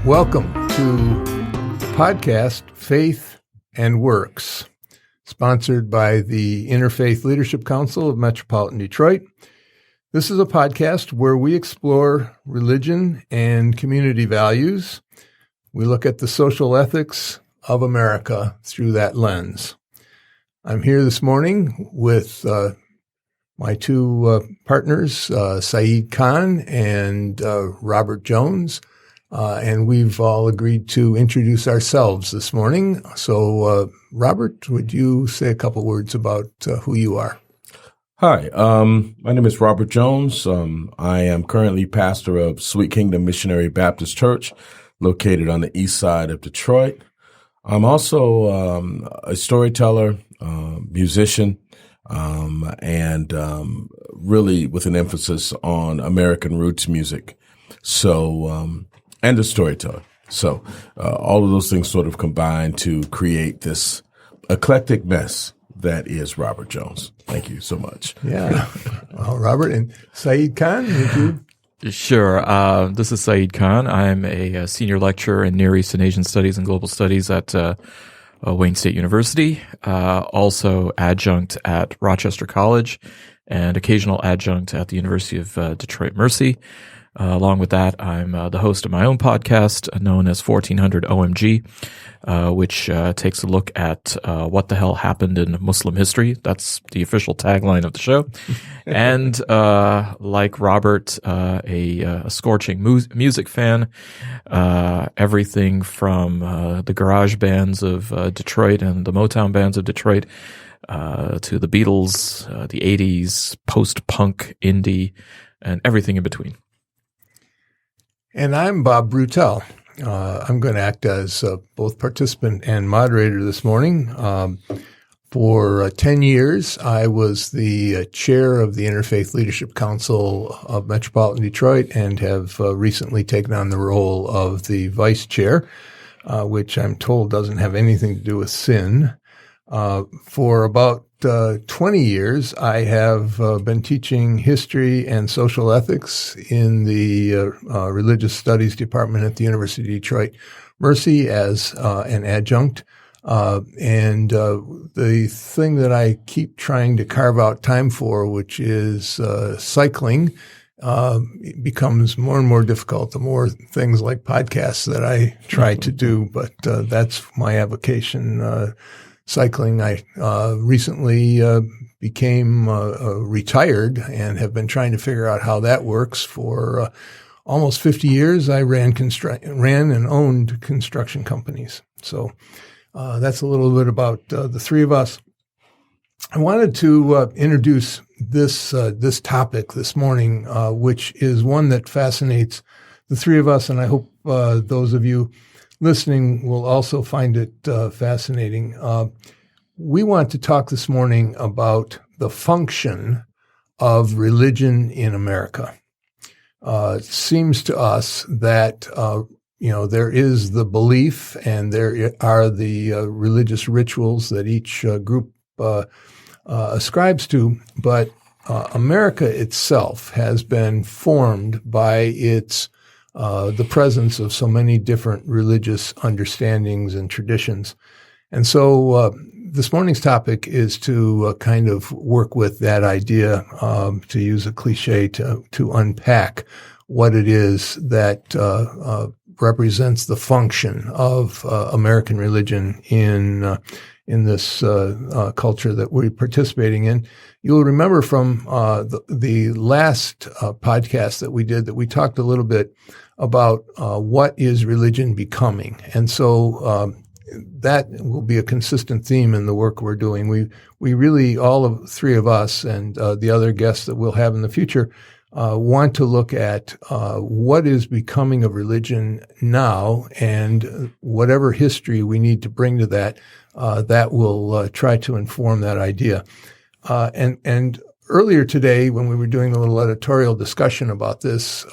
Welcome to podcast Faith and Works, sponsored by the Interfaith Leadership Council of Metropolitan Detroit. This is a podcast where we explore religion and community values. We look at the social ethics of America through that lens. I'm here this morning with my two partners, Saeed Khan and Robert Jones. And we've all agreed to introduce ourselves this morning. So, Robert, would you say a couple words about who you are? Hi, my name is Robert Jones. I am currently pastor of Sweet Kingdom Missionary Baptist Church, located on the east side of Detroit. I'm also a storyteller, musician, and really with an emphasis on American roots music. So, and a storyteller. So all of those things sort of combine to create this eclectic mess that is Robert Jones. Thank you so much. Yeah. Well, Robert and Saeed Khan, would you? Sure. This is Saeed Khan. I'm a senior lecturer in Near East and Asian Studies and Global Studies at Wayne State University, also adjunct at Rochester College, and occasional adjunct at the University of Detroit Mercy. Along with that, I'm the host of my own podcast known as 1400 OMG, which takes a look at what the hell happened in Muslim history. That's the official tagline of the show. And like Robert, a scorching music fan, everything from the garage bands of Detroit and the Motown bands of Detroit to the Beatles, the 80s, post-punk, indie, and everything in between. And I'm Bob Bruttell. I'm going to act as both participant and moderator this morning. For 10 years, I was the chair of the Interfaith Leadership Council of Metropolitan Detroit and have recently taken on the role of the vice chair, which I'm told doesn't have anything to do with sin. For about 20 years, I have been teaching history and social ethics in the Religious Studies Department at the University of Detroit Mercy as an adjunct. And the thing that I keep trying to carve out time for, which is cycling, becomes more and more difficult the more things like podcasts that I try to do. But that's my avocation. Cycling. I recently became retired and have been trying to figure out how that works. For almost 50 years, I ran and owned construction companies. So that's a little bit about the three of us. I wanted to introduce this topic this morning, which is one that fascinates the three of us, and I hope those of you listening will also find it fascinating. We want to talk this morning about the function of religion in America. It seems to us that there is the belief and there are the religious rituals that each group ascribes to, but America itself has been formed by its the presence of so many different religious understandings and traditions. And so this morning's topic is to kind of work with that idea, to use a cliche, to unpack what it is that represents the function of American religion in this culture that we're participating in. You'll remember from the last podcast that we did that we talked a little bit about what is religion becoming. And so that will be a consistent theme in the work we're doing. We really, all of three of us and the other guests that we'll have in the future, want to look at what is becoming of religion now, and whatever history we need to bring to that, that will try to inform that idea. And earlier today, when we were doing a little editorial discussion about this,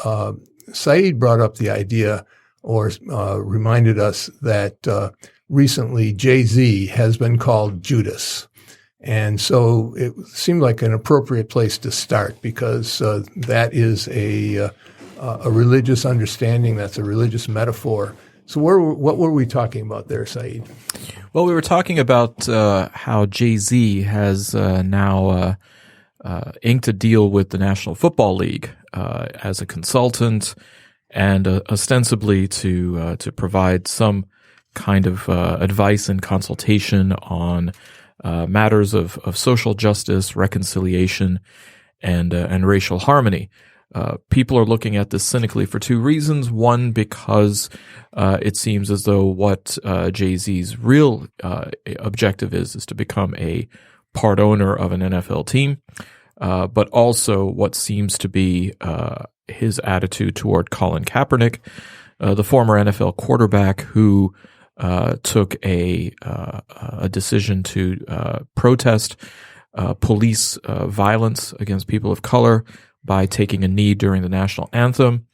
Saeed brought up the idea or reminded us that recently Jay-Z has been called Judas. And so it seemed like an appropriate place to start because that is a a religious understanding, that's a religious metaphor. So what were we talking about there, Saeed? Well, we were talking about how Jay-Z has now inked a deal with the National Football League as a consultant and ostensibly to provide some kind of advice and consultation on matters of social justice, reconciliation, and racial harmony. People are looking at this cynically for two reasons. One, because it seems as though what Jay-Z's real objective is to become a part owner of an NFL team, but also what seems to be his attitude toward Colin Kaepernick, the former NFL quarterback who took a decision to protest police violence against people of color by taking a knee during the national anthem.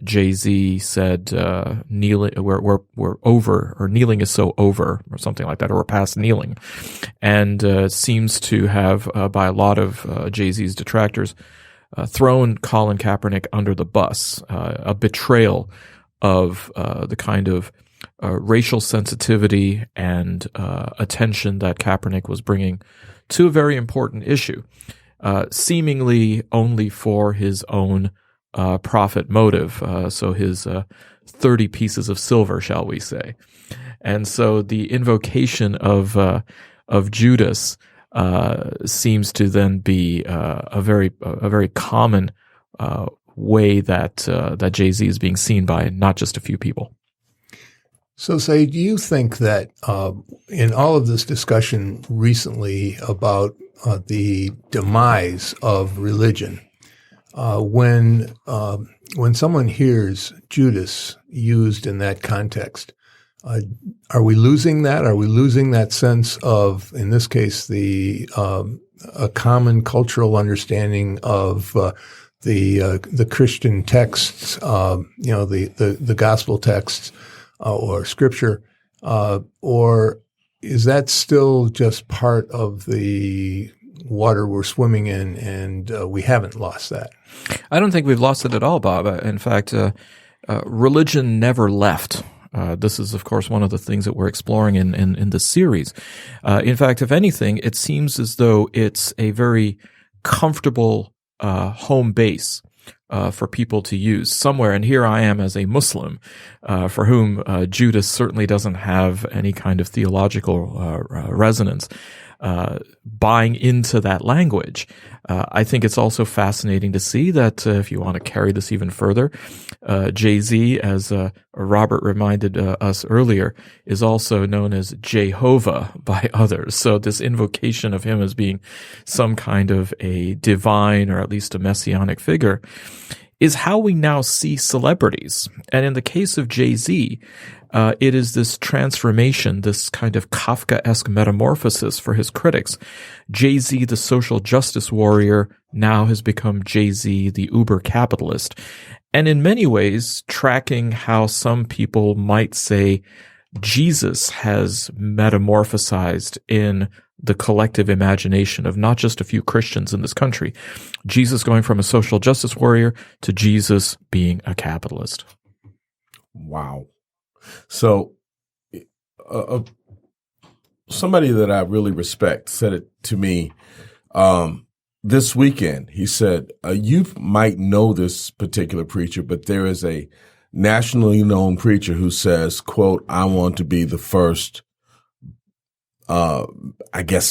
Jay-Z said, kneeling, we're over, or kneeling is so over, or something like that, or we're past kneeling. And seems to have, by a lot of Jay-Z's detractors, thrown Colin Kaepernick under the bus, a betrayal of the kind of racial sensitivity and attention that Kaepernick was bringing to a very important issue. Seemingly only for his own profit motive, so his 30 pieces of silver, shall we say. And so the invocation of Judas seems to then be a very common way that Jay-Z is being seen by not just a few people. So, Saeed, do you think that in all of this discussion recently about the demise of religion, when someone hears Judas used in that context, are we losing that? Are we losing that sense of, in this case, a common cultural understanding of the Christian texts, the gospel texts? Or scripture, or is that still just part of the water we're swimming in and we haven't lost that? I don't think we've lost it at all, Bob. In fact, religion never left. This is, of course, one of the things that we're exploring in this series. In fact, if anything, it seems as though it's a very comfortable home base for people to use somewhere. And here I am as a Muslim, for whom Judas certainly doesn't have any kind of theological resonance, buying into that language. I think it's also fascinating to see that if you want to carry this even further, Jay-Z, as Robert reminded us earlier, is also known as Jehovah by others. So this invocation of him as being some kind of a divine or at least a messianic figure is how we now see celebrities. And in the case of Jay-Z, it is this transformation, this kind of Kafkaesque metamorphosis for his critics. Jay-Z, the social justice warrior, now has become Jay-Z, the uber capitalist. And in many ways, tracking how some people might say Jesus has metamorphosized in the collective imagination of not just a few Christians in this country. Jesus going from a social justice warrior to Jesus being a capitalist. Wow. So somebody that I really respect said it to me this weekend. He said, you might know this particular preacher, but there is a nationally known preacher who says, quote, I want to be the first,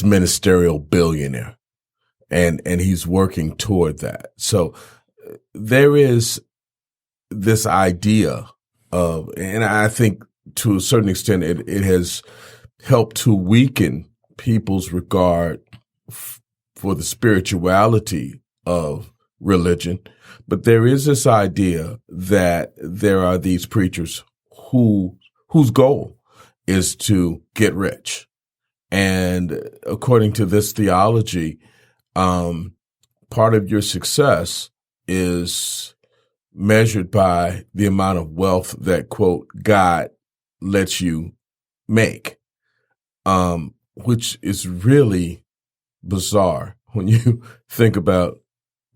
ministerial billionaire. And he's working toward that. So there is this idea of, and I think to a certain extent, it has helped to weaken people's regard for the spirituality of religion. But there is this idea that there are these preachers whose goal is to get rich. And according to this theology, part of your success is measured by the amount of wealth that, quote, God lets you make, which is really bizarre when you think about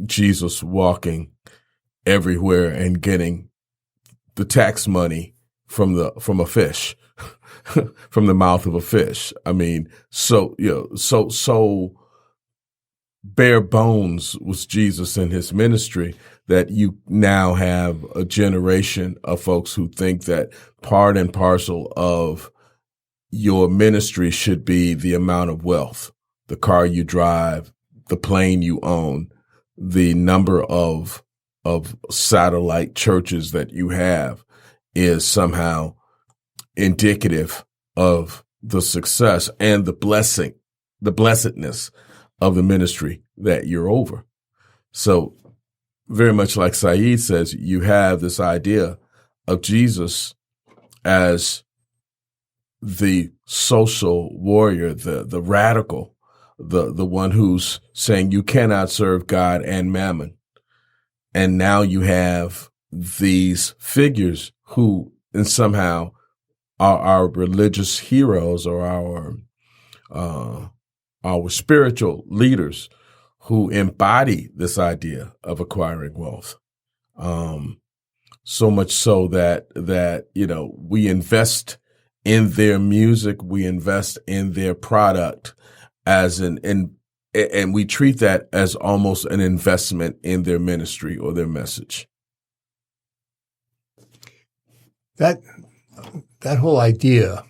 Jesus walking everywhere and getting the tax money from a fish, from the mouth of a fish. I mean, so bare bones was Jesus in his ministry that you now have a generation of folks who think that part and parcel of your ministry should be the amount of wealth, the car you drive, the plane you own, the number of satellite churches that you have is somehow indicative of the success and the blessedness of the ministry that you're over. So very much like Saeed says, you have this idea of Jesus as the social warrior, the radical, the one who's saying you cannot serve God and mammon. And now you have these figures who, and somehow are our religious heroes or our spiritual leaders who embody this idea of acquiring wealth. So much so that, we invest in their music, we invest in their product and we treat that as almost an investment in their ministry or their message. That whole idea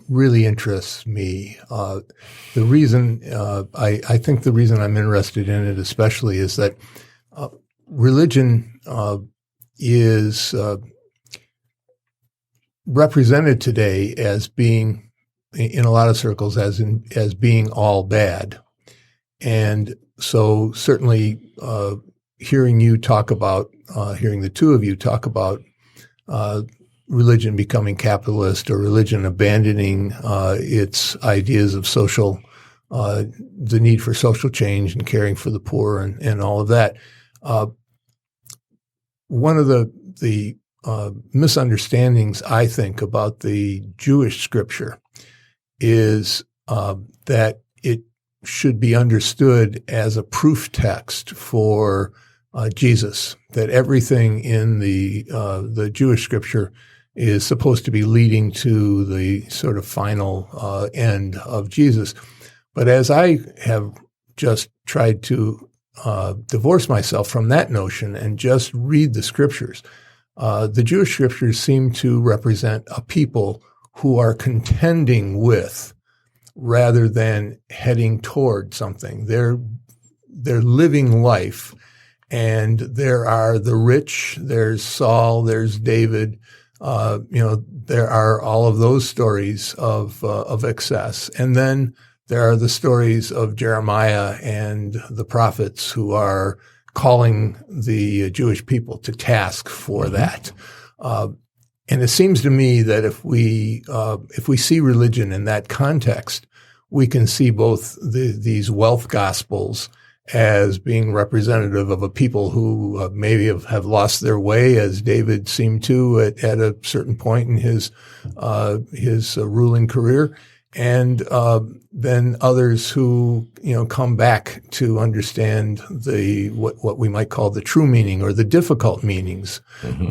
really interests me. The reason I think the reason I'm interested in it especially is that religion is represented today as being, in a lot of circles, as being all bad. And so certainly hearing the two of you talk about religion becoming capitalist or religion abandoning its ideas of social, the need for social change and caring for the poor and all of that. One of the misunderstandings, I think, about the Jewish scripture is that it should be understood as a proof text for Jesus, that everything in the Jewish scripture is supposed to be leading to the sort of final end of Jesus. But as I have just tried to divorce myself from that notion and just read the scriptures, the Jewish scriptures seem to represent a people who are contending with rather than heading toward something. They're living life, and there are the rich, there's Saul, there's David, there are all of those stories of excess. And then there are the stories of Jeremiah and the prophets who are calling the Jewish people to task for that. And it seems to me that if we see religion in that context, we can see both these wealth gospels as being representative of a people who maybe have lost their way, as David seemed to at a certain point in his ruling career, and then others who come back to understand what we might call the true meaning or the difficult meanings,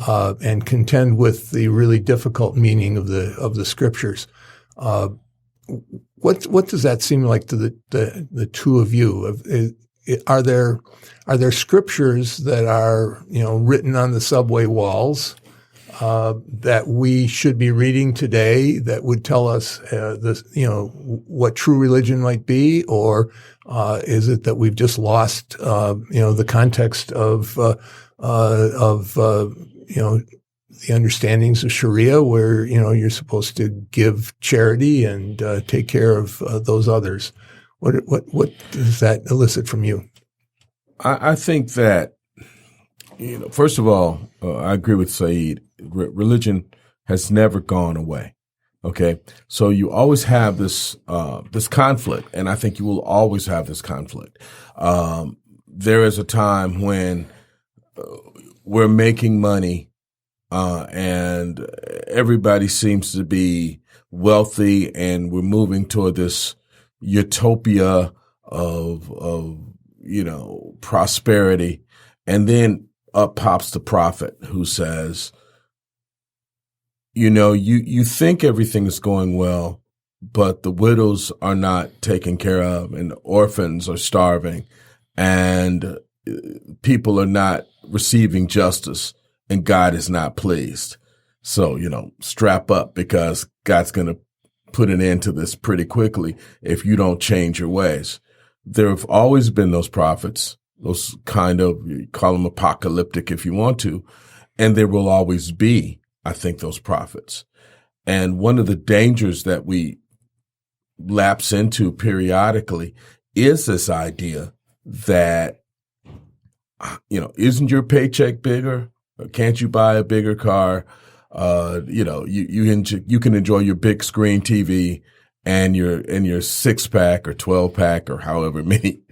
and contend with the really difficult meaning of the scriptures. What does that seem like to the two of you? Are there scriptures that are written on the subway walls that we should be reading today that would tell us what true religion might be, or is it that we've just lost the context of the understandings of Sharia, where you're supposed to give charity and take care of those others? What does that elicit from you? I think that first of all, I agree with Saeed. Religion has never gone away. Okay, so you always have this conflict, and I think you will always have this conflict. There is a time when we're making money, and everybody seems to be wealthy, and we're moving toward this utopia of prosperity. And then up pops the prophet who says, you think everything is going well, but the widows are not taken care of, and the orphans are starving, and people are not receiving justice, and God is not pleased. So, strap up, because God's going to put an end to this pretty quickly if you don't change your ways. There have always been those prophets, those kind of, you call them apocalyptic if you want to, and there will always be, I think, those prophets. And one of the dangers that we lapse into periodically is this idea that, isn't your paycheck bigger? Can't you buy a bigger car? You can enjoy your big screen TV and your 6-pack or 12-pack or however many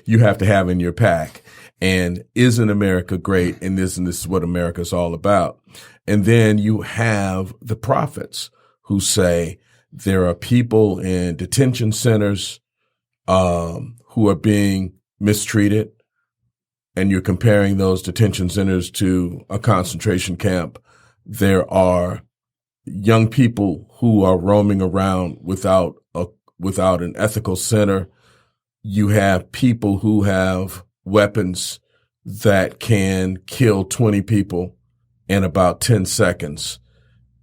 you have to have in your pack. And isn't America great? And isn't this what America's all about? And then you have the prophets who say there are people in detention centers who are being mistreated, and you're comparing those detention centers to a concentration camp. There are young people who are roaming around without an ethical center. You have people who have weapons that can kill 20 people in about 10 seconds.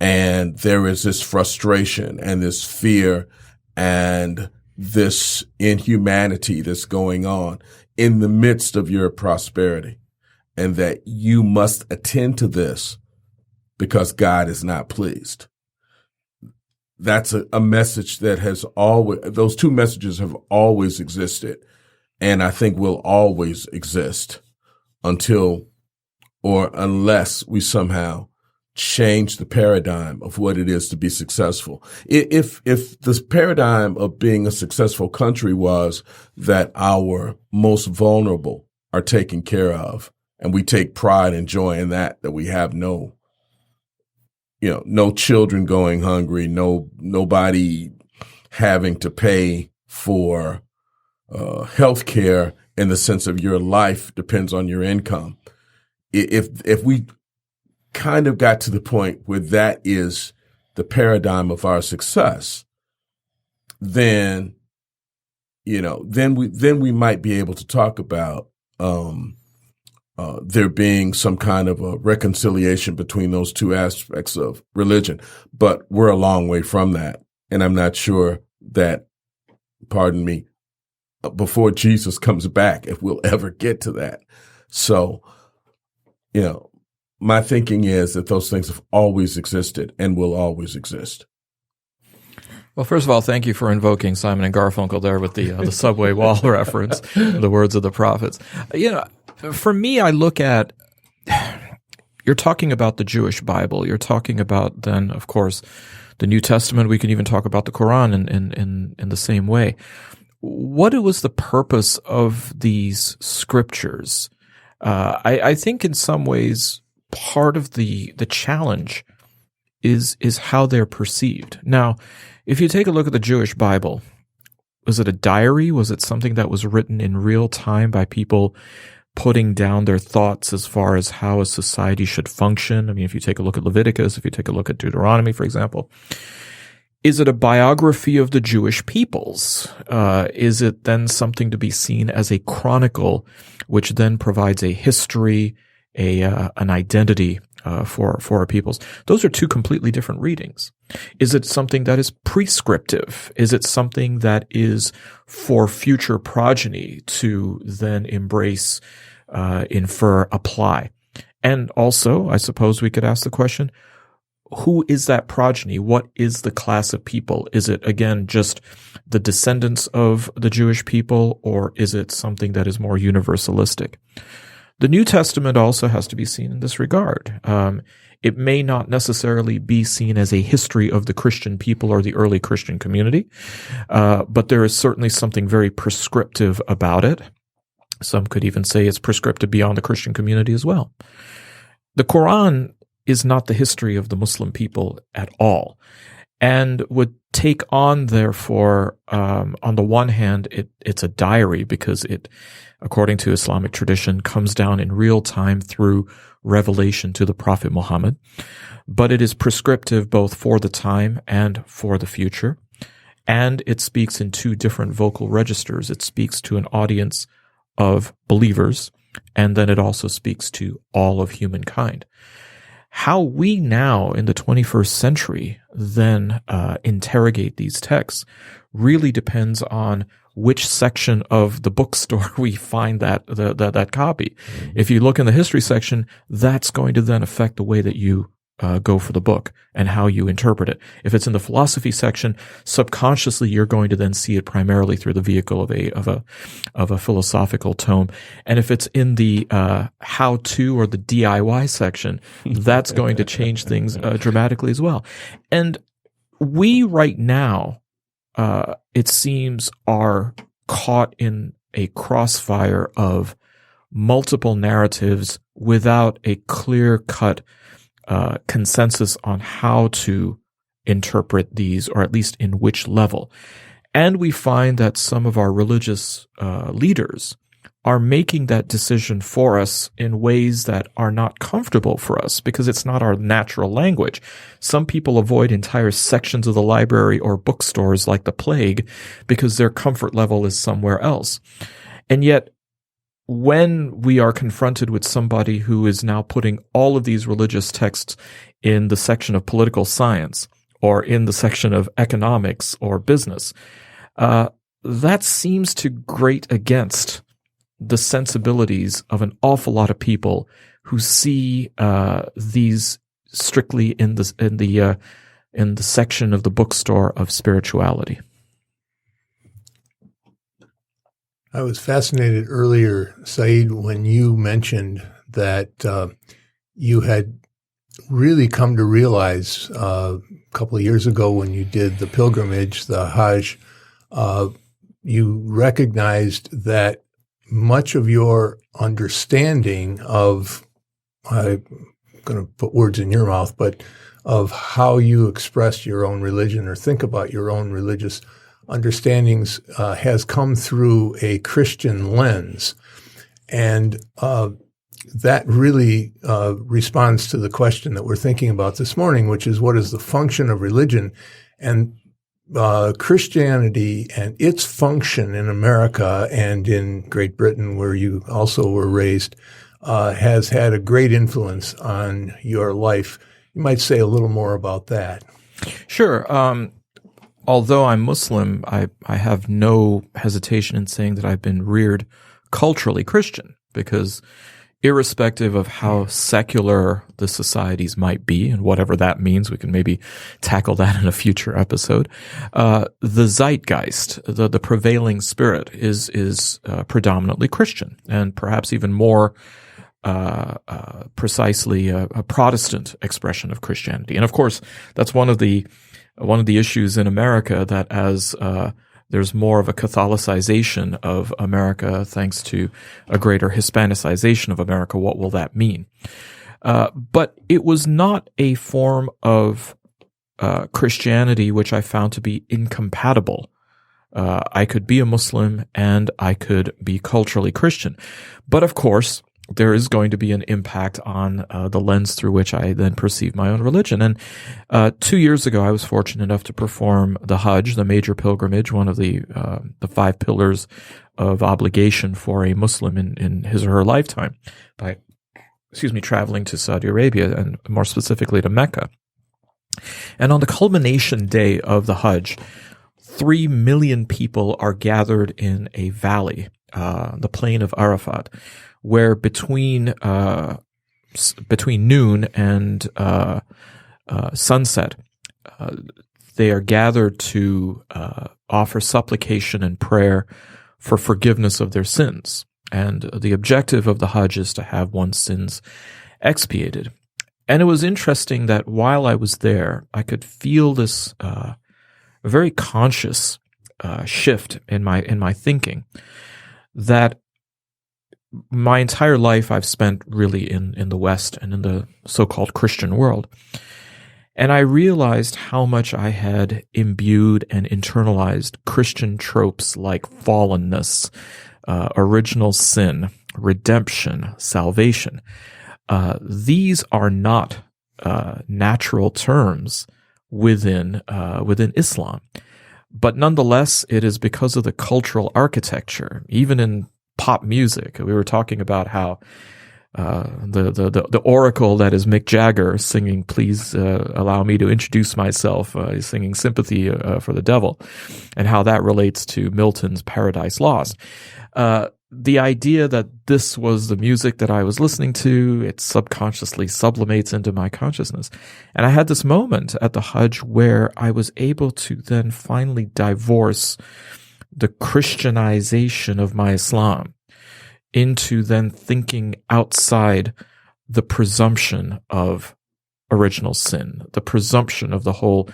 And there is this frustration and this fear and this inhumanity that's going on in the midst of your prosperity, and that you must attend to this because God is not pleased. That's a message that has always, those two messages have always existed, and I think will always exist until or unless we somehow change the paradigm of what it is to be successful. If this paradigm of being a successful country was that our most vulnerable are taken care of, and we take pride and joy in that we have no children going hungry, nobody having to pay for health care in the sense of your life depends on your income. If we kind of got to the point where that is the paradigm of our success, then we might be able to talk about there being some kind of a reconciliation between those two aspects of religion. But we're a long way from that, and I'm not sure that, pardon me, before Jesus comes back, if we'll ever get to that. So, my thinking is that those things have always existed and will always exist. Well, first of all, thank you for invoking Simon and Garfunkel there with the subway wall reference, the words of the prophets. For me, I look at, you're talking about the Jewish Bible. You're talking about then, of course, the New Testament. We can even talk about the Quran in the same way. What was the purpose of these scriptures? I think in some ways, part of the challenge is how they're perceived. Now, if you take a look at the Jewish Bible, was it a diary? Was it something that was written in real time by people putting down their thoughts as far as how a society should function? I mean, if you take a look at Leviticus, if you take a look at Deuteronomy, for example, is it a biography of the Jewish peoples? Is it then something to be seen as a chronicle, which then provides a history, an identity for our peoples? Those are two completely different readings. Is it something that is prescriptive? Is it something that is for future progeny to then embrace, infer, apply? And also, I suppose we could ask the question, who is that progeny? What is the class of people? Is it, again, just the descendants of the Jewish people, or is it something that is more universalistic? The New Testament also has to be seen in this regard. It may not necessarily be seen as a history of the Christian people or the early Christian community, but there is certainly something very prescriptive about it. Some could even say it's prescriptive beyond the Christian community as well. The Quran is not the history of the Muslim people at all, and would take on, therefore, on the one hand, it's a diary because it according to Islamic tradition, comes down in real time through revelation to the Prophet Muhammad, but it is prescriptive both for the time and for the future. And it speaks in two different vocal registers. It speaks to an audience of believers, and then it also speaks to all of humankind. How we now in the 21st century then interrogate these texts really depends on which section of the bookstore we find that copy. If you look in the history section, that's going to then affect the way that you go for the book and how you interpret it. If it's in the philosophy section, subconsciously you're going to then see it primarily through the vehicle of a philosophical tome. And if it's in the how-to or the DIY section, that's going to change things dramatically as well. And we right now, it seems, are caught in a crossfire of multiple narratives without a clear-cut consensus on how to interpret these, or at least in which level. And we find that some of our religious leaders are making that decision for us in ways that are not comfortable for us because it's not our natural language. Some people avoid entire sections of the library or bookstores like the plague because their comfort level is somewhere else. And yet, when we are confronted with somebody who is now putting all of these religious texts in the section of political science or in the section of economics or business, that seems to grate against the sensibilities of an awful lot of people who see these strictly in the section of the bookstore of spirituality. I was fascinated earlier, Saeed, when you mentioned that you had really come to realize a couple of years ago when you did the pilgrimage, the Hajj, you recognized that much of your understanding of, I'm going to put words in your mouth, but of how you express your own religion or think about your own religious understandings has come through a Christian lens. And that really responds to the question that we're thinking about this morning, which is what is the function of religion? And Christianity and its function in America and in Great Britain, where you also were raised, has had a great influence on your life. You might say a little more about that. Sure. Although I'm Muslim, I have no hesitation in saying that I've been reared culturally Christian, because irrespective of how secular the societies might be, and whatever that means, we can maybe tackle that in a future episode, the zeitgeist, the prevailing spirit is predominantly Christian, and perhaps even more precisely a Protestant expression of Christianity. And of course, that's one of the issues in America, that as there's more of a Catholicization of America thanks to a greater Hispanicization of America, what will that mean? But it was not a form of Christianity which I found to be incompatible. I could be a Muslim and I could be culturally Christian. But of course, there is going to be an impact on the lens through which I then perceive my own religion. And 2 years ago, I was fortunate enough to perform the Hajj, the major pilgrimage, one of the 5 pillars of obligation for a Muslim in his or her lifetime, by traveling to Saudi Arabia, and more specifically to Mecca. And on the culmination day of the Hajj, 3 million people are gathered in a valley, the plain of Arafat, where between noon and sunset, they are gathered to offer supplication and prayer for forgiveness of their sins. And the objective of the Hajj is to have one's sins expiated. And it was interesting that while I was there, I could feel this very conscious shift in my thinking, that my entire life I've spent really in the West and in the so-called Christian world. And I realized how much I had imbued and internalized Christian tropes like fallenness, original sin, redemption, salvation. These are not natural terms within Islam. But nonetheless, it is because of the cultural architecture, even in pop music. We were talking about how the oracle that is Mick Jagger singing, "Please allow me to introduce myself," he's singing "Sympathy for the Devil," and how that relates to Milton's Paradise Lost. The idea that this was the music that I was listening to, it subconsciously sublimates into my consciousness. And I had this moment at the Hajj where I was able to then finally divorce the Christianization of my Islam into then thinking outside the presumption of original sin, the presumption of the whole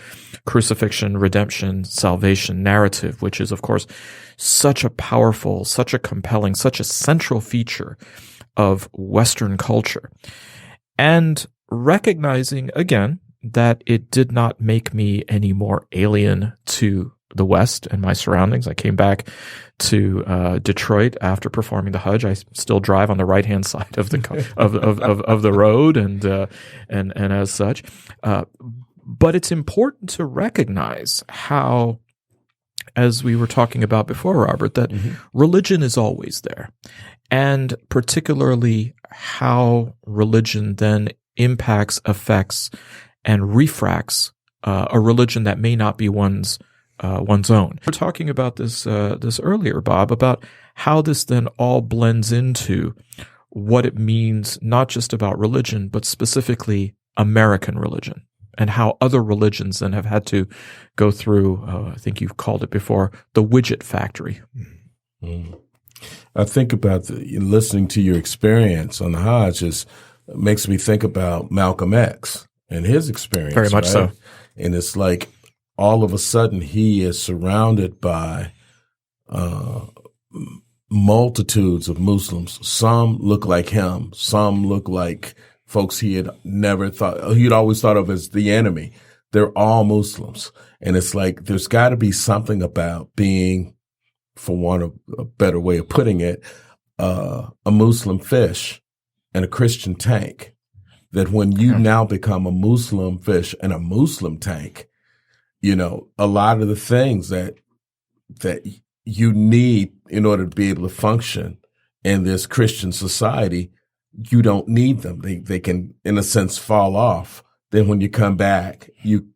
crucifixion, redemption, salvation narrative, which is, of course, such a powerful, such a compelling, such a central feature of Western culture. And recognizing, again, that it did not make me any more alien to the West and my surroundings. I came back to Detroit after performing the Hajj. I still drive on the right-hand side of the of the road, and as such. But it's important to recognize how, as we were talking about before, Robert, that religion is always there, and particularly how religion then impacts, affects, and refracts a religion that may not be one's own. We're talking about this earlier, Bob, about how this then all blends into what it means, not just about religion, but specifically American religion, and how other religions then have had to go through, I think you've called it before, the widget factory. I think about listening to your experience on the Hajj makes me think about Malcolm X and his experience. Very much so. And it's like, all of a sudden, he is surrounded by multitudes of Muslims. Some look like him. Some look like folks he had never thought, he'd always thought of as the enemy. They're all Muslims. And it's like, there's got to be something about being, for want of a better way of putting it, a Muslim fish and a Christian tank, that when you now become a Muslim fish and a Muslim tank, you know, a lot of the things that you need in order to be able to function in this Christian society, you don't need them. They can, in a sense, fall off. Then when you come back, you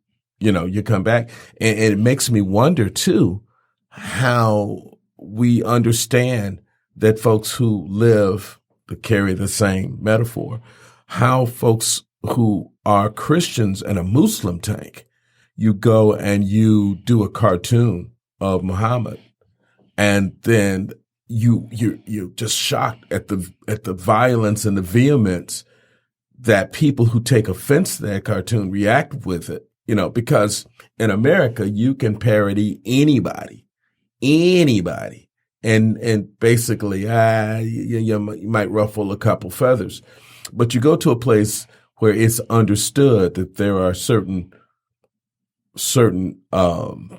come back. And it makes me wonder, too, how we understand that folks who live, to carry the same metaphor, how folks who are Christians and a Muslim tank, you go and you do a cartoon of Muhammad, and then you're just shocked at the violence and the vehemence that people who take offense to that cartoon react with it. You know, because in America you can parody anybody, and basically you might ruffle a couple feathers, but you go to a place where it's understood that there are certain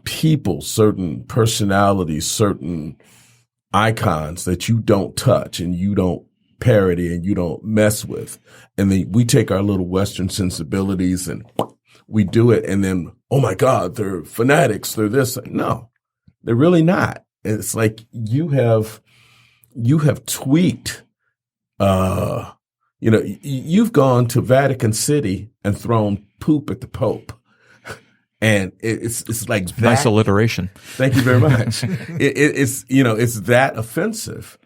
people, certain personalities, certain icons that you don't touch and you don't parody and you don't mess with. And then we take our little Western sensibilities and we do it. And then, oh my God, they're fanatics. They're this. No, they're really not. It's like you have tweaked, you've gone to Vatican City and thrown poop at the Pope. And it's like that. Nice alliteration. Thank you very much. It's that offensive.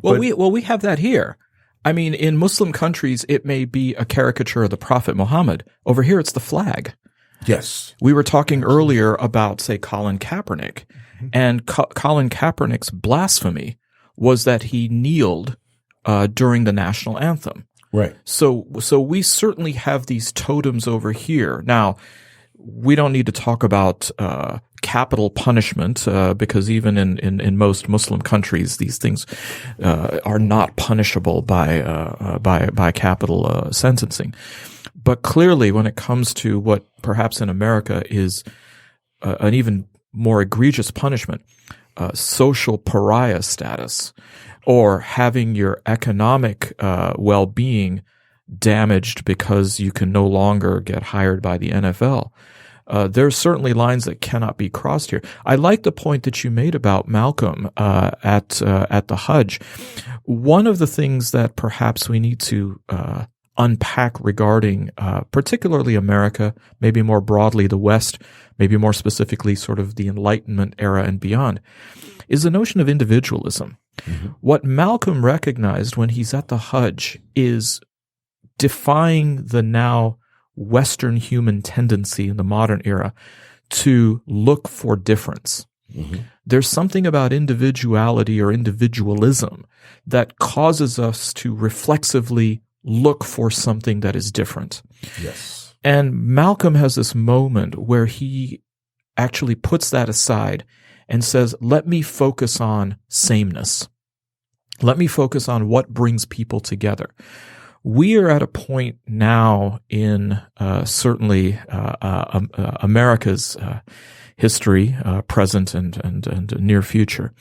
Well, we have that here. I mean, in Muslim countries, it may be a caricature of the Prophet Muhammad. Over here, it's the flag. Yes. We were talking earlier about, say, Colin Kaepernick, and Colin Kaepernick's blasphemy was that he kneeled during the national anthem. Right. So we certainly have these totems over here. Now, we don't need to talk about capital punishment because even in most Muslim countries, these things are not punishable by capital sentencing. But clearly, when it comes to what perhaps in America is an even more egregious punishment, social pariah status or having your economic well-being damaged because you can no longer get hired by the NFL. There are certainly lines that cannot be crossed here. I like the point that you made about Malcolm at the Hajj. One of the things that perhaps we need to unpack regarding particularly America, maybe more broadly the West, maybe more specifically sort of the Enlightenment era and beyond, is the notion of individualism. Mm-hmm. What Malcolm recognized when he's at the Hajj is defying the now Western human tendency in the modern era to look for difference. Mm-hmm. There's something about individuality or individualism that causes us to reflexively look for something that is different. Yes. And Malcolm has this moment where he actually puts that aside and says, let me focus on sameness. Let me focus on what brings people together. We are at a point now in certainly America's history, present and near future,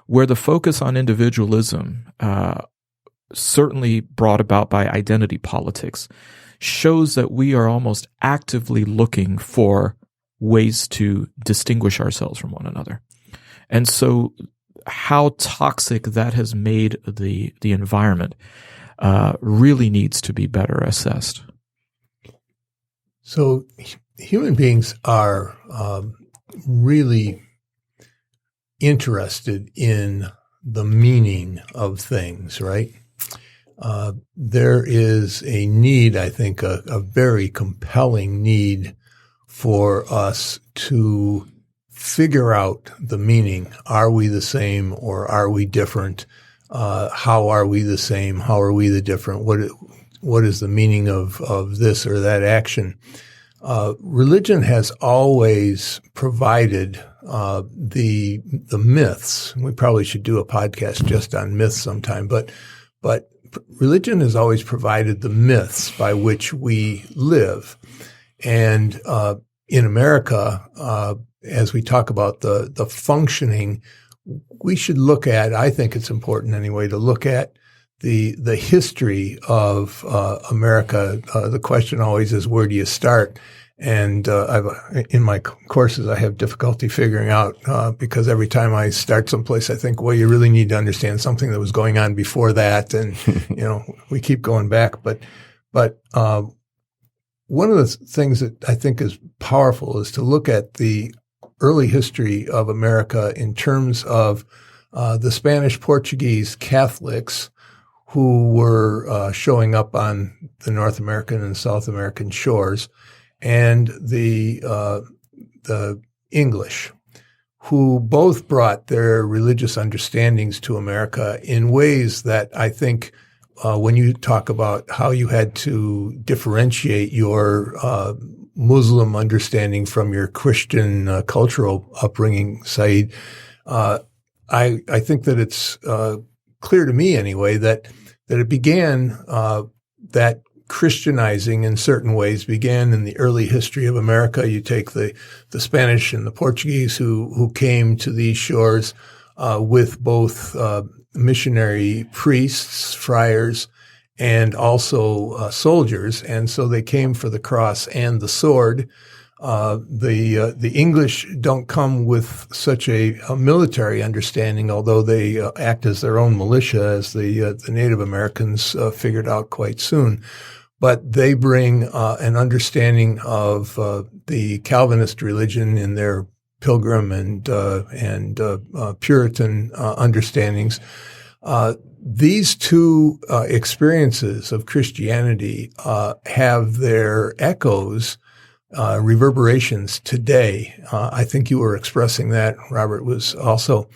where the focus on individualism, certainly brought about by identity politics, shows that we are almost actively looking for ways to distinguish ourselves from one another. And so how toxic that has made the environment really needs to be better assessed. So human beings are really interested in the meaning of things, right? There is a need, I think, a very compelling need for us to figure out the meaning. Are we the same or are we different? How are we the same? How are we the different? What is the meaning of this or that action? Religion has always provided the myths. We probably should do a podcast just on myths sometime, but religion has always provided the myths by which we live. And in America, as we talk about the functioning, we should look at, I think it's important anyway, to look at the history of America. The question always is, where do you start? And in my courses, I have difficulty figuring out because every time I start someplace, I think, well, you really need to understand something that was going on before that, and we keep going back. But one of the things that I think is powerful is to look at the early history of America in terms of the Spanish Portuguese Catholics who were showing up on the North American and South American shores, and the English, who both brought their religious understandings to America in ways that I think when you talk about how you had to differentiate your Muslim understanding from your Christian cultural upbringing, Saeed, I think that it's clear to me anyway that it began, that Christianizing in certain ways began in the early history of America. You take the Spanish and the Portuguese who came to these shores with both missionary priests, friars, and also soldiers, and so they came for the cross and the sword. The English don't come with such a military understanding, although they act as their own militia, as the Native Americans figured out quite soon. But they bring an understanding of the Calvinist religion in their Pilgrim and Puritan understandings. These two experiences of Christianity have their echoes, reverberations today. I think you were expressing that, Robert, was also.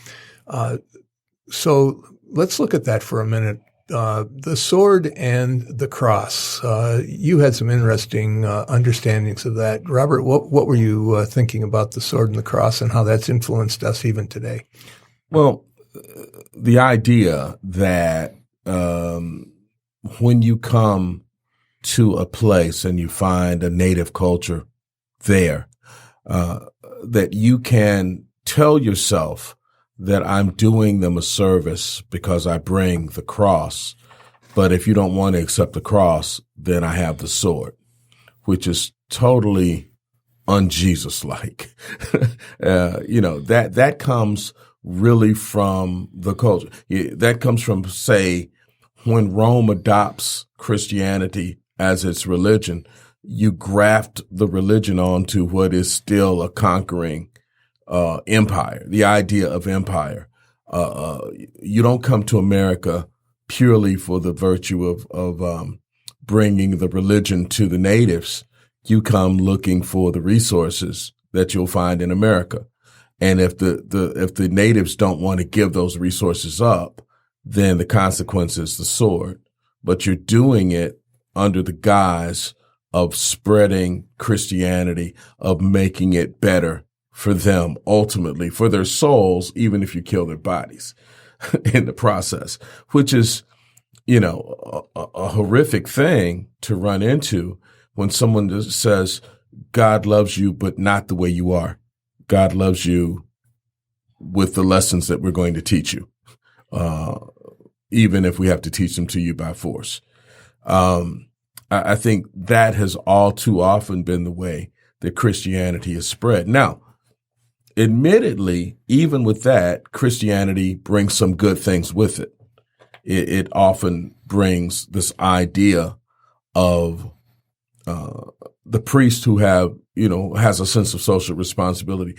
So let's look at that for a minute. The sword and the cross. You had some interesting understandings of that. Robert, what were you thinking about the sword and the cross and how that's influenced us even today? Well, the idea that when you come to a place and you find a native culture there, that you can tell yourself that I'm doing them a service because I bring the cross. But if you don't want to accept the cross, then I have the sword, which is totally un-Jesus-like. That comes really from the culture. That comes from, say, when Rome adopts Christianity as its religion, you graft the religion onto what is still a conquering empire, the idea of empire. You don't come to America purely for the virtue of bringing the religion to the natives. You come looking for the resources that you'll find in America. And if the natives don't want to give those resources up, then the consequence is the sword. But you're doing it under the guise of spreading Christianity, of making it better for them, ultimately, for their souls, even if you kill their bodies in the process, which is, a horrific thing to run into when someone just says, God loves you, but not the way you are. God loves you with the lessons that we're going to teach you, even if we have to teach them to you by force. I think that has all too often been the way that Christianity is spread. Now, admittedly, even with that, Christianity brings some good things with it. It often brings this idea of the priest who has a sense of social responsibility.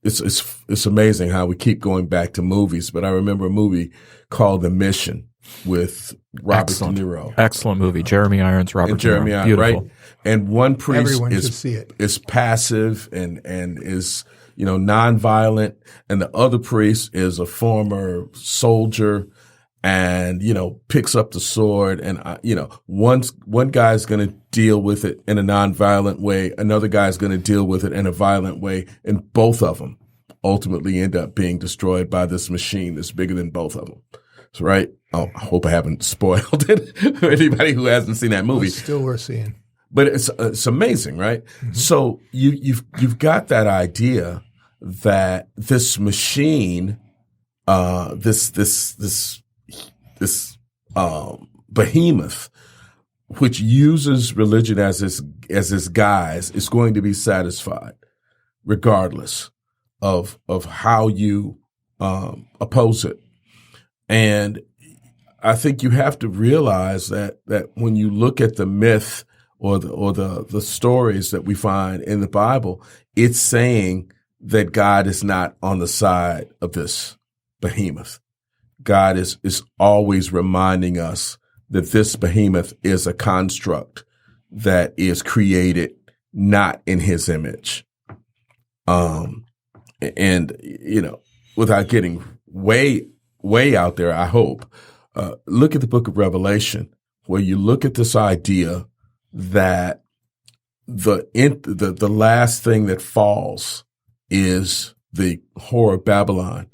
It's amazing how we keep going back to movies, but I remember a movie called The Mission with Robert De Niro. Excellent movie. Jeremy Irons, Robert De Niro. Beautiful. Right? And one priest Everyone should see it. is passive and is nonviolent, and the other priest is a former soldier and picks up the sword, and one guy's going to deal with it in a nonviolent way, another guy's going to deal with it in a violent way, and both of them ultimately end up being destroyed by this machine that's bigger than both of them. That's right. Oh, I hope I haven't spoiled it for anybody who hasn't seen that movie. It's still worth seeing. But it's amazing, right? Mm-hmm. So you've got that idea that this machine, this behemoth, which uses religion as its guise, is going to be satisfied, regardless of how you oppose it. And I think you have to realize that when you look at the myth or the stories that we find in the Bible, it's saying that God is not on the side of this behemoth. God is always reminding us that this behemoth is a construct that is created not in his image. Without getting way out there, I hope, look at the book of Revelation, where you look at this idea that the last thing that falls is the whore of Babylon.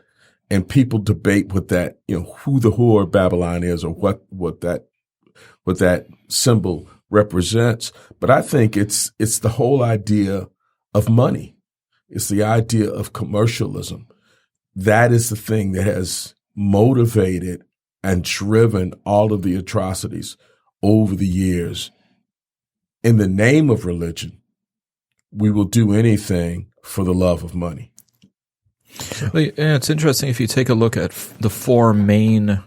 And people debate what that, who the whore of Babylon is, or what that symbol represents. But I think it's the whole idea of money. It's the idea of commercialism. That is the thing that has motivated and driven all of the atrocities over the years. In the name of religion, we will do anything for the love of money. Well, yeah, it's interesting if you take a look at the four main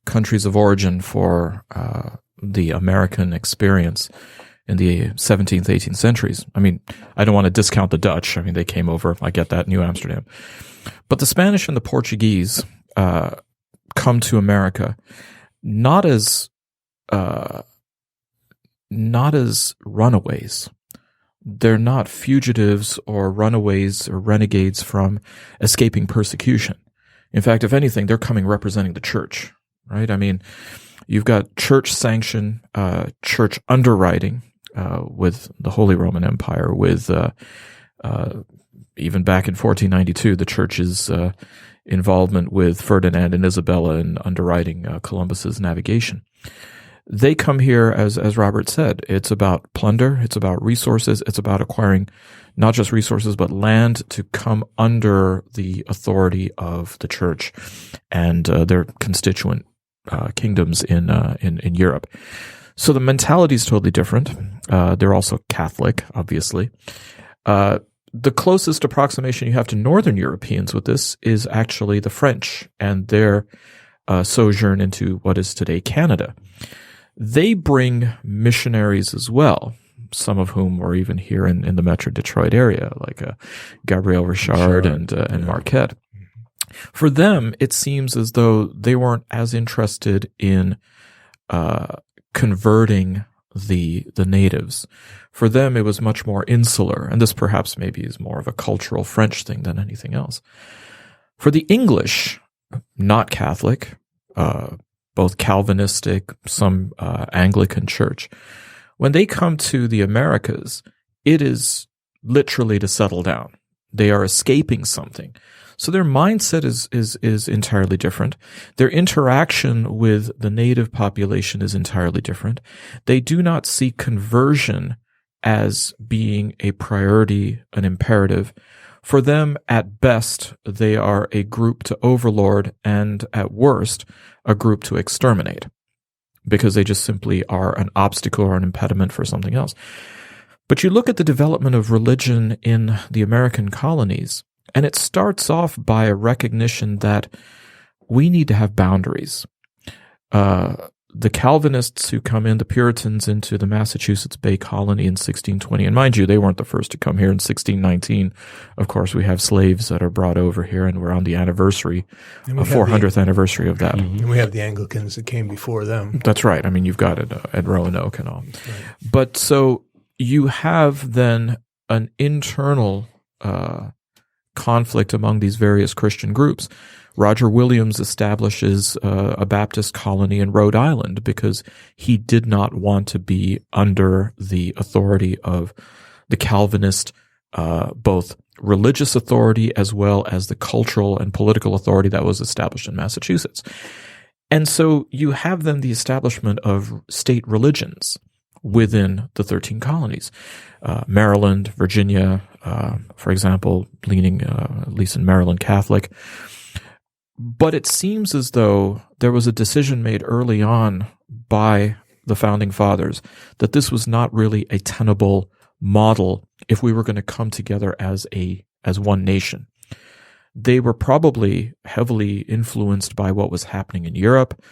countries of origin for the American experience in the 17th, 18th centuries. I mean, I don't want to discount the Dutch. I mean, they came over. I get that, New Amsterdam. But the Spanish and the Portuguese come to America not as runaways. They're not fugitives or runaways or renegades from escaping persecution. In fact, if anything, they're coming representing the church, right? I mean, you've got church sanction, church underwriting with the Holy Roman Empire, with even back in 1492, the church's involvement with Ferdinand and Isabella in underwriting Columbus's navigation. They come here, as Robert said, it's about plunder, it's about resources, it's about acquiring not just resources, but land to come under the authority of the church and their constituent kingdoms in Europe. So the mentality is totally different. They're also Catholic, obviously. The closest approximation you have to Northern Europeans with this is actually the French and their sojourn into what is today Canada. They bring missionaries as well, some of whom were even here in the Metro Detroit area, like Gabriel Richard and Marquette. For them, it seems as though they weren't as interested in converting the natives. For them, it was much more insular, and this perhaps maybe is more of a cultural French thing than anything else. For the English, not Catholic, both Calvinistic, some Anglican church, when they come to the Americas, it is literally to settle down. They are escaping something. So their mindset is entirely different. Their interaction with the native population is entirely different. They do not see conversion as being a priority, an imperative. For them, at best, they are a group to overlord, and at worst, a group to exterminate, because they just simply are an obstacle or an impediment for something else. But you look at the development of religion in the American colonies, and it starts off by a recognition that we need to have boundaries. The Calvinists who come in, the Puritans, into the Massachusetts Bay Colony in 1620, and mind you, they weren't the first to come here in 1619. Of course, we have slaves that are brought over here, and we're on the anniversary, 400th anniversary of that. And we have the Anglicans that came before them. That's right. I mean, you've got it at Roanoke and all. Right. But so you have then an internal conflict among these various Christian groups. Roger Williams establishes a Baptist colony in Rhode Island because he did not want to be under the authority of the Calvinist, both religious authority as well as the cultural and political authority that was established in Massachusetts. And so you have then the establishment of state religions within the 13 colonies. Maryland, Virginia, for example, leaning at least in Maryland Catholic. But it seems as though there was a decision made early on by the founding fathers that this was not really a tenable model if we were going to come together as one nation. They were probably heavily influenced by what was happening in Europe.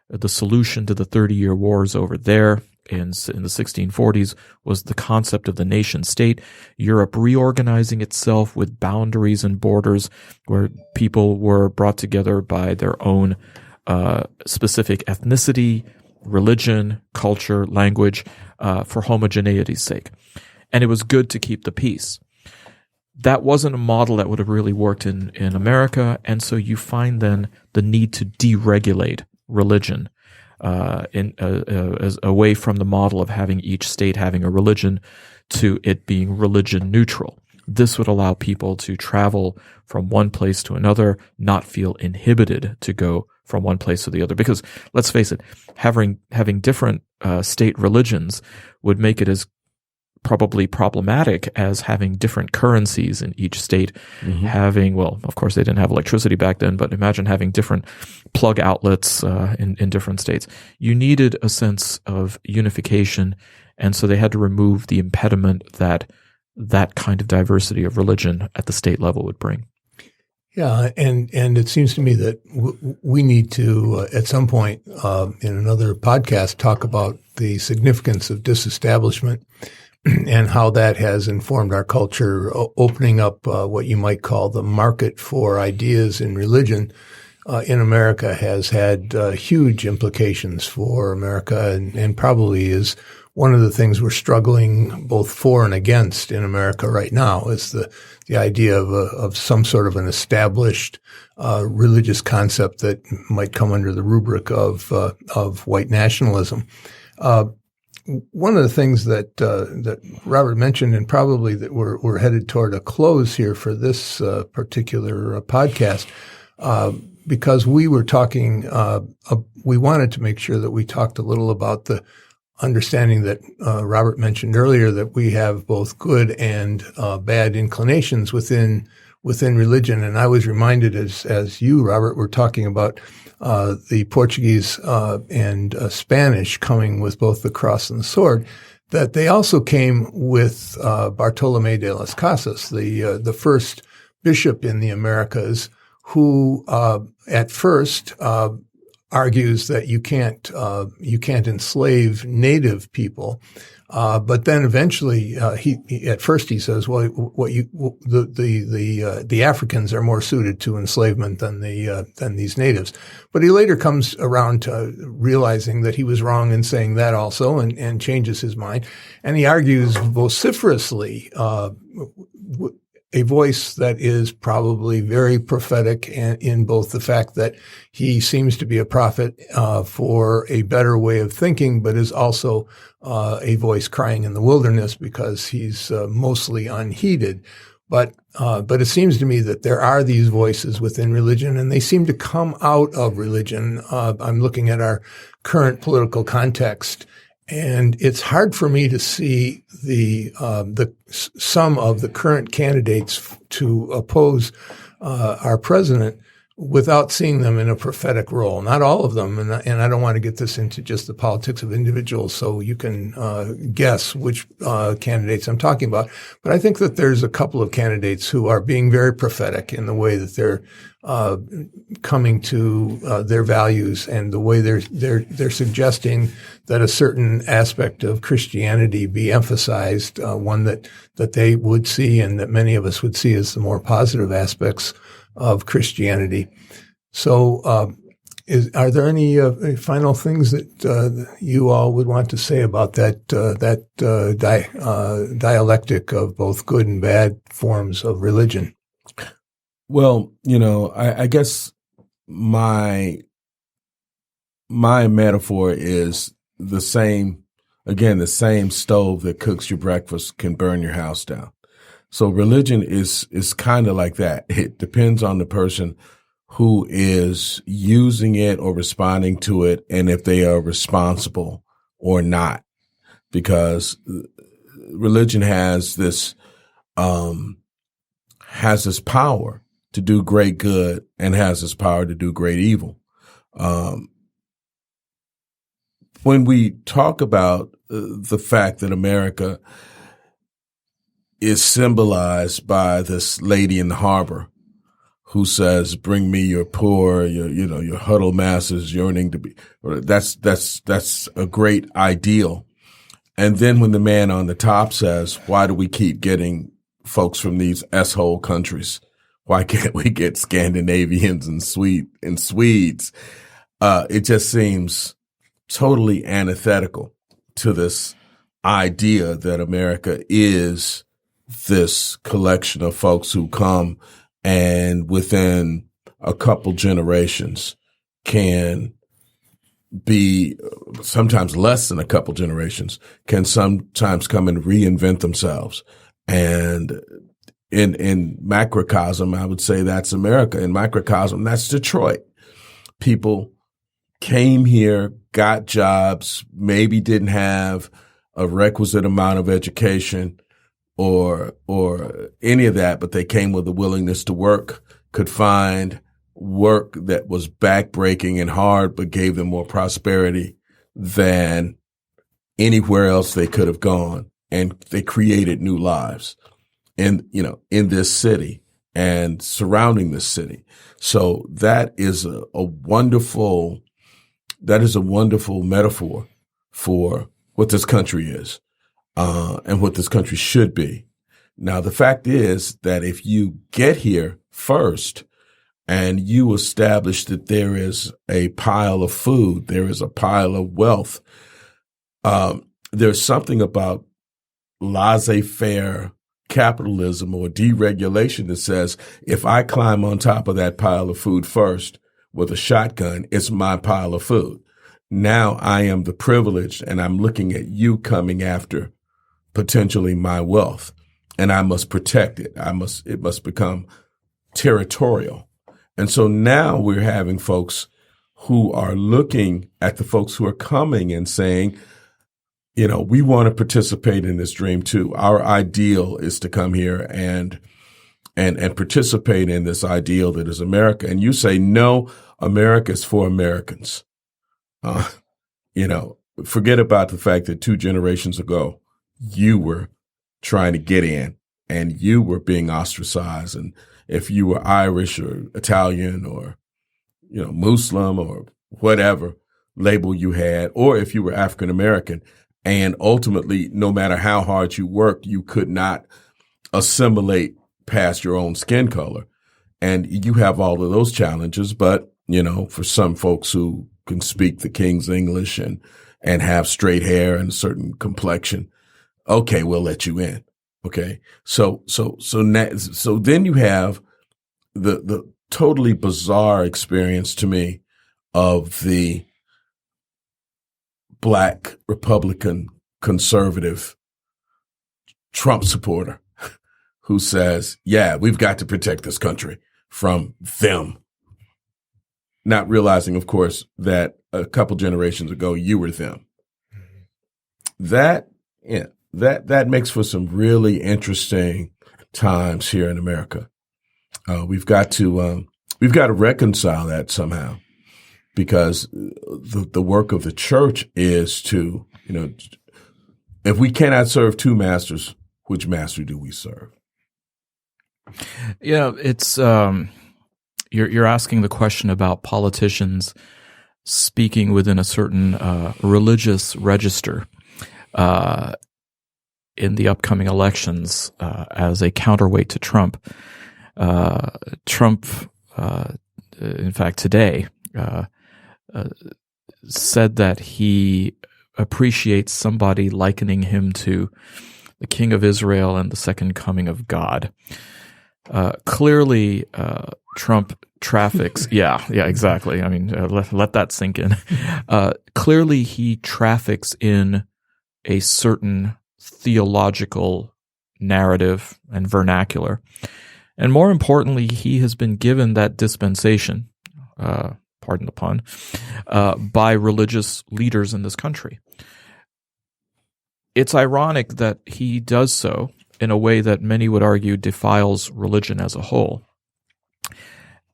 The solution to the 30-year wars over there in the 1640s was the concept of the nation state, Europe reorganizing itself with boundaries and borders where people were brought together by their own specific ethnicity, religion, culture, language, for homogeneity's sake. And it was good to keep the peace. That wasn't a model that would have really worked in America, and so you find then the need to deregulate religion as away from the model of having each state having a religion to it being religion neutral. This would allow people to travel from one place to another, not feel inhibited to go from one place to the other. Because let's face it, having different state religions would make it as probably problematic as having different currencies in each state, having, well, of course they didn't have electricity back then, but imagine having different plug outlets in different states. You needed a sense of unification, and so they had to remove the impediment that kind of diversity of religion at the state level would bring. Yeah, and it seems to me that we need to, at some point in another podcast, talk about the significance of disestablishment and how that has informed our culture, opening up what you might call the market for ideas in religion in America has had huge implications for America and probably is one of the things we're struggling both for and against in America right now is the idea of some sort of an established religious concept that might come under the rubric of white nationalism. One of the things that Robert mentioned, and probably that we're headed toward a close here for this particular podcast, because we were talking, we wanted to make sure that we talked a little about the understanding that Robert mentioned earlier, that we have both good and bad inclinations within religion. And I was reminded, as you, Robert, were talking about the Portuguese and Spanish coming with both the cross and the sword, that they also came with Bartolomé de las Casas, the first bishop in the Americas, who at first argues that you can't enslave native people, but then eventually he at first he says, well, the Africans are more suited to enslavement than these natives, but he later comes around to realizing that he was wrong in saying that also, and changes his mind, and he argues vociferously a voice that is probably very prophetic in both the fact that he seems to be a prophet for a better way of thinking, but is also a voice crying in the wilderness because he's mostly unheeded. But it seems to me that there are these voices within religion, and they seem to come out of religion. I'm looking at our current political context, and it's hard for me to see some of the current candidates to oppose our president without seeing them in a prophetic role. Not all of them, and I don't want to get this into just the politics of individuals, so you can guess which candidates I'm talking about. But I think that there's a couple of candidates who are being very prophetic in the way that they're coming to their values, and the way they're suggesting that a certain aspect of Christianity be emphasized, one that they would see and that many of us would see as the more positive aspects of Christianity. So, are there any final things that you all would want to say about that dialectic of both good and bad forms of religion? Well, I guess my metaphor is the same stove that cooks your breakfast can burn your house down. So religion is kind of like that. It depends on the person who is using it or responding to it, and if they are responsible or not, because religion has this power to do great good and has this power to do great evil. When we talk about the fact that America is symbolized by this lady in the harbor who says, "Bring me your poor, your huddled masses yearning to be." That's a great ideal. And then when the man on the top says, "Why do we keep getting folks from these S-hole countries? Why can't we get Scandinavians and Swedes?" It just seems totally antithetical to this idea that America is this collection of folks who come and within a couple generations can be, sometimes less than a couple generations, can sometimes come and reinvent themselves. And in macrocosm, I would say that's America. In microcosm, that's Detroit. People came here, got jobs, maybe didn't have a requisite amount of education or any of that, but they came with a willingness to work, could find work that was backbreaking and hard, but gave them more prosperity than anywhere else they could have gone. And they created new lives in this city and surrounding this city. So that is a wonderful metaphor for what this country is, and what this country should be. Now, the fact is that if you get here first and you establish that there is a pile of food, there is a pile of wealth, there's something about laissez-faire capitalism or deregulation that says, if I climb on top of that pile of food first with a shotgun, it's my pile of food. Now I am the privileged, and I'm looking at you coming after potentially my wealth, and I must protect it. It must become territorial. And so now we're having folks who are looking at the folks who are coming and saying, we want to participate in this dream too. Our ideal is to come here and participate in this ideal that is America. And you say, no, America is for Americans. Forget about the fact that 2 generations ago, you were trying to get in and you were being ostracized. And if you were Irish or Italian or, Muslim or whatever label you had, or if you were African American, and ultimately, no matter how hard you worked, you could not assimilate past your own skin color. And you have all of those challenges. But, for some folks who can speak the King's English and have straight hair and a certain complexion, okay, we'll let you in. Okay. So then you have the totally bizarre experience to me of the Black Republican conservative Trump supporter who says, yeah, we've got to protect this country from them. Not realizing, of course, that a couple generations ago, you were them. That makes for some really interesting times here in America. We've got to reconcile that somehow, because the work of the church is to, if we cannot serve 2 masters, which master do we serve? It's you're asking the question about politicians speaking within a certain religious register in the upcoming elections as a counterweight to Trump. Trump, in fact, today said that he appreciates somebody likening him to the King of Israel and the second coming of God. Clearly, Trump traffics. Yeah, exactly. I mean, let that sink in. Clearly, he traffics in a certain theological narrative and vernacular. And more importantly, he has been given that dispensation, pardon the pun, by religious leaders in this country. It's ironic that he does so in a way that many would argue defiles religion as a whole.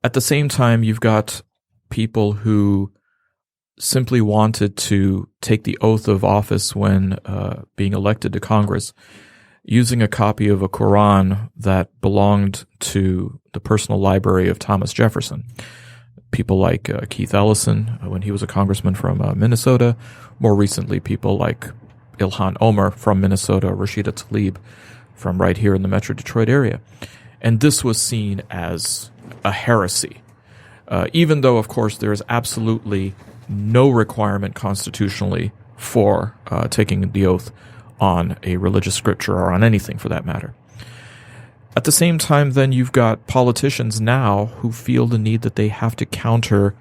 At the same time, you've got people who simply wanted to take the oath of office when being elected to Congress, using a copy of a Quran that belonged to the personal library of Thomas Jefferson. People like Keith Ellison, when he was a congressman from Minnesota. More recently, people like Ilhan Omar from Minnesota, Rashida Tlaib from right here in the Metro Detroit area. And this was seen as a heresy, even though, of course, there is absolutely no requirement constitutionally for taking the oath on a religious scripture or on anything for that matter. At the same time, then, you've got politicians now who feel the need that they have to counter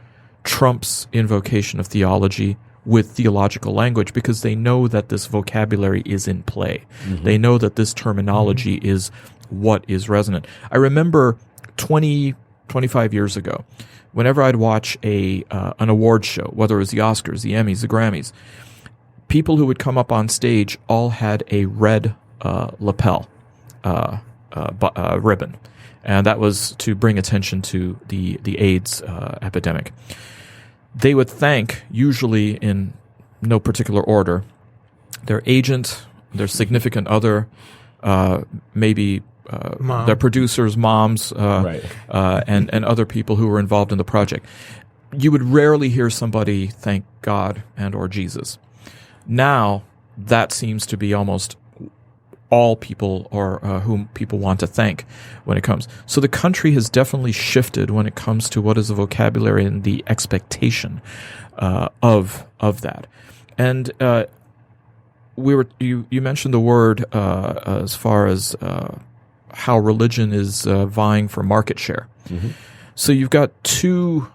Trump's invocation of theology with theological language because they know that this vocabulary is in play. Mm-hmm. They know that this terminology is what is resonant. I remember 25 years ago, whenever I'd watch an award show, whether it was the Oscars, the Emmys, the Grammys, people who would come up on stage all had a red lapel ribbon, and that was to bring attention to the AIDS epidemic. They would thank, usually in no particular order, their agent, their significant other, maybe their producers, moms, right. and other people who were involved in the project. You would rarely hear somebody thank God and or Jesus. Now, that seems to be almost all people or whom people want to thank when it comes. So the country has definitely shifted when it comes to what is the vocabulary and the expectation of that. And you mentioned the word as far as how religion is vying for market share. Mm-hmm. So you've got two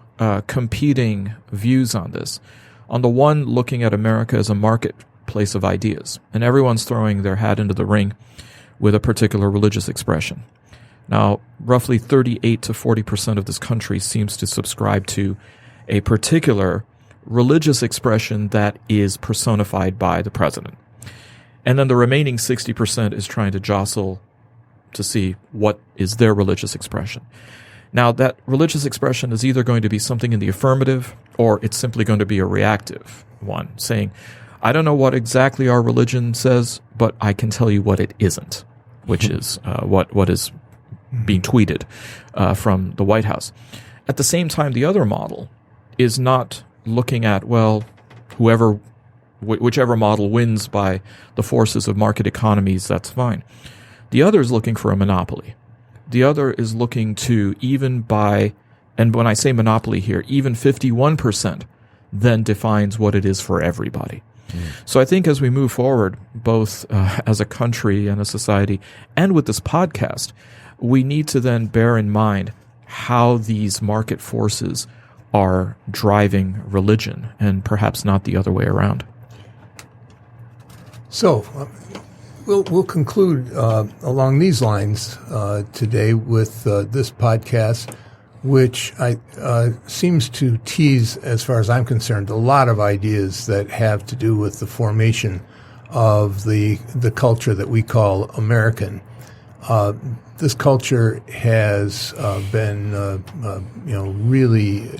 competing views on this. On the one, looking at America as a marketplace of ideas, and everyone's throwing their hat into the ring with a particular religious expression. Now, roughly 38 to 40% of this country seems to subscribe to a particular religious expression that is personified by the president. And then the remaining 60% is trying to jostle to see what is their religious expression. Now, that religious expression is either going to be something in the affirmative, or it's simply going to be a reactive one, saying, I don't know what exactly our religion says, but I can tell you what it isn't, which is what is being tweeted from the White House. At the same time, the other model is not looking at, well, whichever model wins by the forces of market economies, that's fine. The other is looking for a monopoly. The other is looking to even buy, and when I say monopoly here, even 51% then defines what it is for everybody. So I think as we move forward, both as a country and a society, and with this podcast, we need to then bear in mind how these market forces are driving religion, and perhaps not the other way around. So we'll conclude along these lines today with this podcast, which seems to tease, as far as I'm concerned, a lot of ideas that have to do with the formation of the culture that we call American. This culture has been, really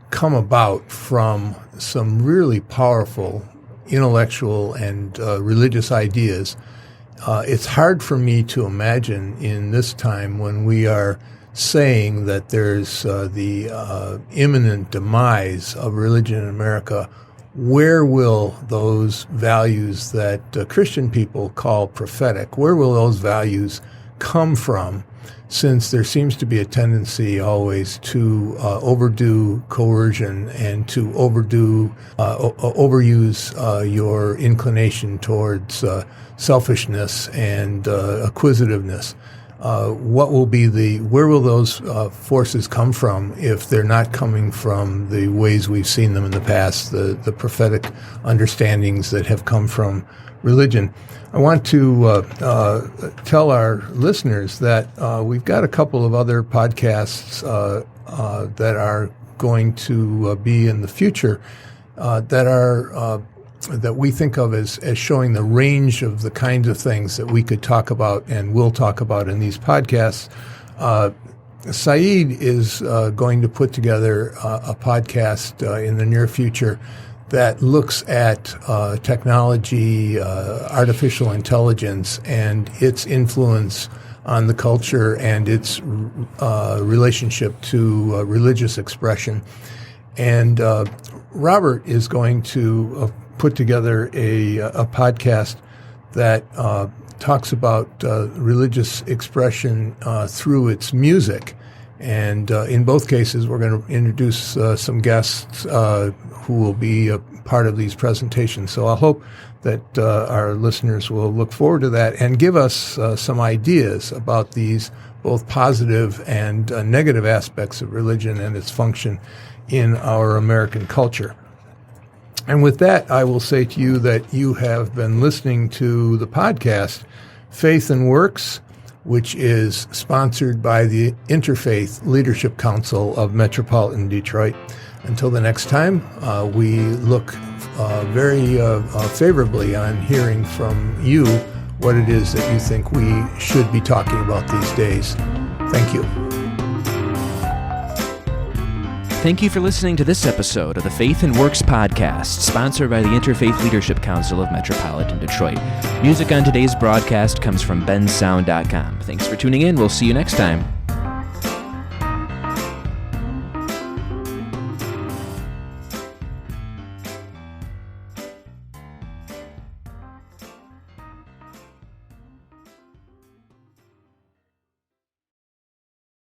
come about from some really powerful intellectual and religious ideas. It's hard for me to imagine in this time when we are saying that there's the imminent demise of religion in America, where will those values that Christian people call prophetic, where will those values come from, since there seems to be a tendency always to overdo coercion and to overuse your inclination towards selfishness and acquisitiveness. Where will those forces come from if they're not coming from the ways we've seen them in the past, the prophetic understandings that have come from religion? I want to tell our listeners that we've got a couple of other podcasts that are going to be in the future that we think of as showing the range of the kinds of things that we could talk about and will talk about in these podcasts. Saeed is going to put together a podcast in the near future that looks at technology, artificial intelligence, and its influence on the culture and its relationship to religious expression. And Robert is going to put together a podcast that talks about religious expression through its music. And in both cases, we're going to introduce some guests who will be a part of these presentations. So I hope that our listeners will look forward to that and give us some ideas about these both positive and negative aspects of religion and its function in our American culture. And with that, I will say to you that you have been listening to the podcast Faith and Works, which is sponsored by the Interfaith Leadership Council of Metropolitan Detroit. Until the next time, we look very favorably on hearing from you what it is that you think we should be talking about these days. Thank you. Thank you for listening to this episode of the Faith and Works podcast, sponsored by the Interfaith Leadership Council of Metropolitan Detroit. Music on today's broadcast comes from bensound.com. Thanks for tuning in. We'll see you next time.